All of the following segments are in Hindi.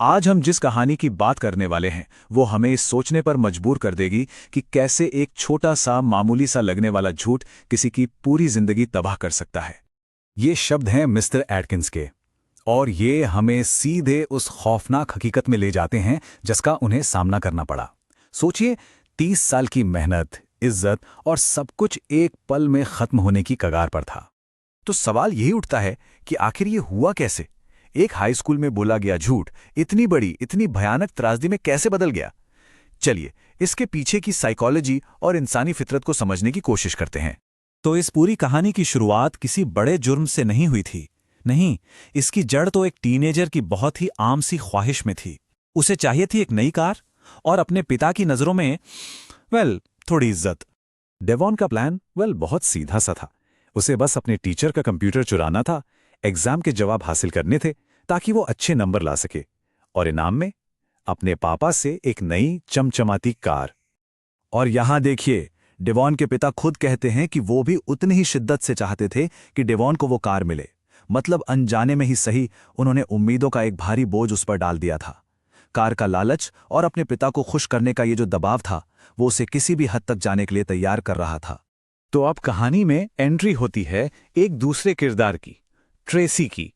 आज हम जिस कहानी की बात करने वाले हैं वो हमें इस सोचने पर मजबूर कर देगी कि कैसे एक छोटा सा मामूली सा लगने वाला झूठ किसी की पूरी जिंदगी तबाह कर सकता है। ये शब्द हैं मिस्टर एटकिंस के, और ये हमें सीधे उस खौफनाक हकीकत में ले जाते हैं जिसका उन्हें सामना करना पड़ा। सोचिए, 30 साल की मेहनत, इज्जत और सब कुछ एक पल में खत्म होने की कगार पर था। तो सवाल यही उठता है कि आखिर ये हुआ कैसे? एक हाई स्कूल में बोला गया झूठ इतनी बड़ी, इतनी भयानक त्रासदी में कैसे बदल गया? चलिए, इसके पीछे की साइकोलॉजी और इंसानी फितरत को समझने की कोशिश करते हैं। तो इस पूरी कहानी की शुरुआत किसी बड़े जुर्म से नहीं हुई थी। नहीं, इसकी जड़ तो एक टीनेजर की बहुत ही आम सी ख्वाहिश में थी। उसे चाहिए थी एक नई कार और अपने पिता की नजरों में थोड़ी इज्जत। डेवॉन का प्लान बहुत सीधा सा था। उसे बस अपने टीचर का कंप्यूटर चुराना था, एग्जाम के जवाब हासिल करने थे ताकि वो अच्छे नंबर ला सके, और इनाम में अपने पापा से एक नई चमचमाती कार। और यहां देखिए, डेवॉन के पिता खुद कहते हैं कि वो भी उतनी ही शिद्दत से चाहते थे कि डेवॉन को वो कार मिले। मतलब अनजाने में ही सही, उन्होंने उम्मीदों का एक भारी बोझ उस पर डाल दिया था। कार का लालच और अपने पिता को खुश करने का ये जो दबाव था, वो उसे किसी भी हद तक जाने के लिए तैयार कर रहा था। तो अब कहानी में एंट्री होती है एक दूसरे किरदार की, ट्रेसी की।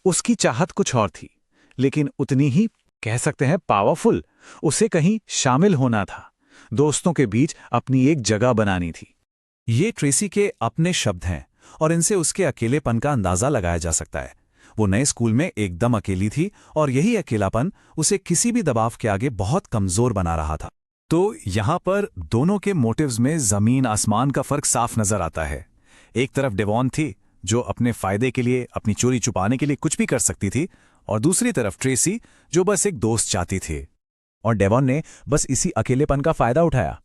उसकी चाहत कुछ और थी, लेकिन उतनी ही कह सकते हैं पावरफुल। उसे कहीं शामिल होना था, दोस्तों के बीच अपनी एक जगह बनानी थी। ये ट्रेसी के अपने शब्द हैं और इनसे उसके अकेलेपन का अंदाजा लगाया जा सकता है। वो नए स्कूल में एकदम अकेली थी और यही अकेलापन उसे किसी भी दबाव के आगे बहुत कमजोर बना रहा था। तो यहां पर दोनों के मोटिव्स में जमीन आसमान का फर्क साफ नजर आता है। एक तरफ डेवॉन थी जो अपने फायदे के लिए, अपनी चोरी छुपाने के लिए कुछ भी कर सकती थी, और दूसरी तरफ ट्रेसी जो बस एक दोस्त चाहती थी। और डेवॉन ने बस इसी अकेलेपन का फायदा उठाया।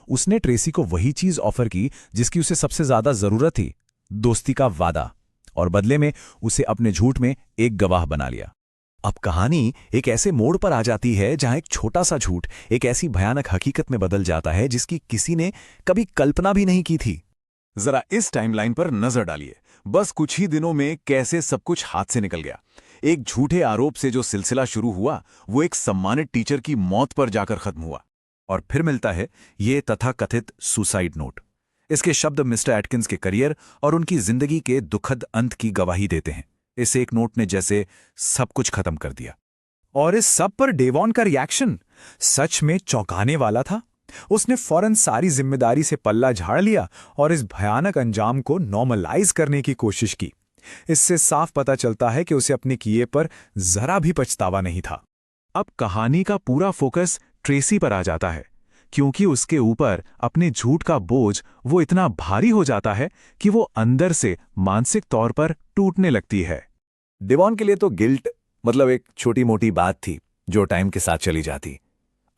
उसने ट्रेसी को वही चीज ऑफर की जिसकी उसे सबसे ज्यादा जरूरत थी, दोस्ती का वादा, और बदले में उसे अपने झूठ में एक गवाह बना लिया। अब कहानी एक ऐसे मोड़ पर आ जाती है जहां एक छोटा सा झूठ एक ऐसी भयानक हकीकत में बदल जाता है जिसकी किसी ने कभी कल्पना भी नहीं की थी। जरा इस टाइमलाइन पर नजर डालिए। बस कुछ ही दिनों में कैसे सब कुछ हाथ से निकल गया। एक झूठे आरोप से जो सिलसिला शुरू हुआ, वो एक सम्मानित टीचर की मौत पर जाकर खत्म हुआ, और फिर मिलता है ये तथाकथित सुसाइड नोट। इसके शब्द मिस्टर एटकिंस के करियर और उनकी जिंदगी के दुखद अंत की गवाही देते हैं। इस एक नोट ने जैसे सब कुछ खत्म कर दिया। और इस सब पर डेवॉन का रिएक्शन सच में चौंकाने वाला था। उसने फौरन सारी जिम्मेदारी से पल्ला झाड़ लिया और इस भयानक अंजाम को नॉर्मलाइज करने की कोशिश की। इससे साफ पता चलता है कि उसे अपने किए पर जरा भी पछतावा नहीं था। अब कहानी का पूरा फोकस ट्रेसी पर आ जाता है, क्योंकि उसके ऊपर अपने झूठ का बोझ वो इतना भारी हो जाता है कि वो अंदर से मानसिक तौर पर टूटने लगती है। डेवॉन के लिए तो गिल्ट एक छोटी मोटी बात थी जो टाइम के साथ चली जाती।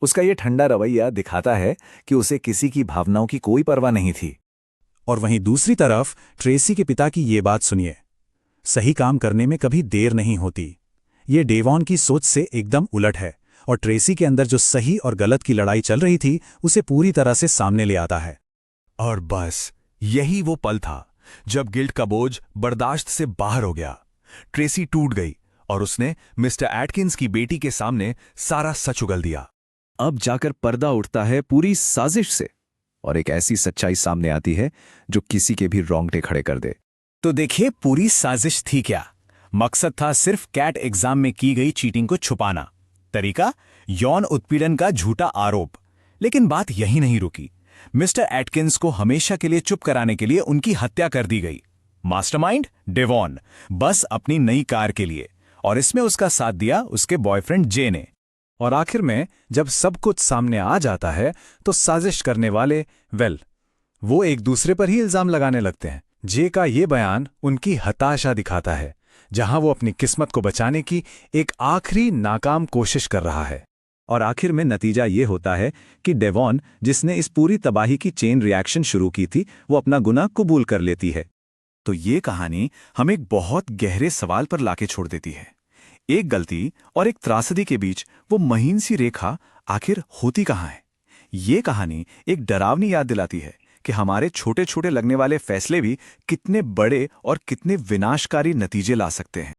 उसका ये ठंडा रवैया दिखाता है कि उसे किसी की भावनाओं की कोई परवाह नहीं थी। और वहीं दूसरी तरफ ट्रेसी के पिता की ये बात सुनिए, सही काम करने में कभी देर नहीं होती। ये डेवॉन की सोच से एकदम उलट है, और ट्रेसी के अंदर जो सही और गलत की लड़ाई चल रही थी उसे पूरी तरह से सामने ले आता है। और बस यही वो पल था जब गिल्ट का बोझ बर्दाश्त से बाहर हो गया। ट्रेसी टूट गई और उसने मिस्टर एटकिंस की बेटी के सामने सारा सच उगल दिया। अब जाकर पर्दा उठता है पूरी साजिश से, और एक ऐसी सच्चाई सामने आती है जो किसी के भी रोंगटे खड़े कर दे। तो देखिए, पूरी साजिश थी क्या? मकसद था सिर्फ कैट एग्जाम में की गई चीटिंग को छुपाना। तरीका, यौन उत्पीड़न का झूठा आरोप। लेकिन बात यही नहीं रुकी। मिस्टर एटकिंस को हमेशा के लिए चुप कराने के लिए उनकी हत्या कर दी गई। मास्टरमाइंड डेवॉन, बस अपनी नई कार के लिए, और इसमें उसका साथ दिया उसके बॉयफ्रेंड जे ने। और आखिर में जब सब कुछ सामने आ जाता है तो साजिश करने वाले वो एक दूसरे पर ही इल्जाम लगाने लगते हैं। जे का ये बयान उनकी हताशा दिखाता है, जहां वो अपनी किस्मत को बचाने की एक आखिरी नाकाम कोशिश कर रहा है। और आखिर में नतीजा ये होता है कि डेवॉन, जिसने इस पूरी तबाही की चेन रिएक्शन शुरू की थी, वो अपना गुनाह कबूल कर लेती है। तो ये कहानी हमें एक बहुत गहरे सवाल पर लाके छोड़ देती है। एक गलती और एक त्रासदी के बीच वो महीन सी रेखा आखिर होती कहाँ है? ये कहानी एक डरावनी याद दिलाती है कि हमारे छोटे छोटे लगने वाले फैसले भी कितने बड़े और कितने विनाशकारी नतीजे ला सकते हैं।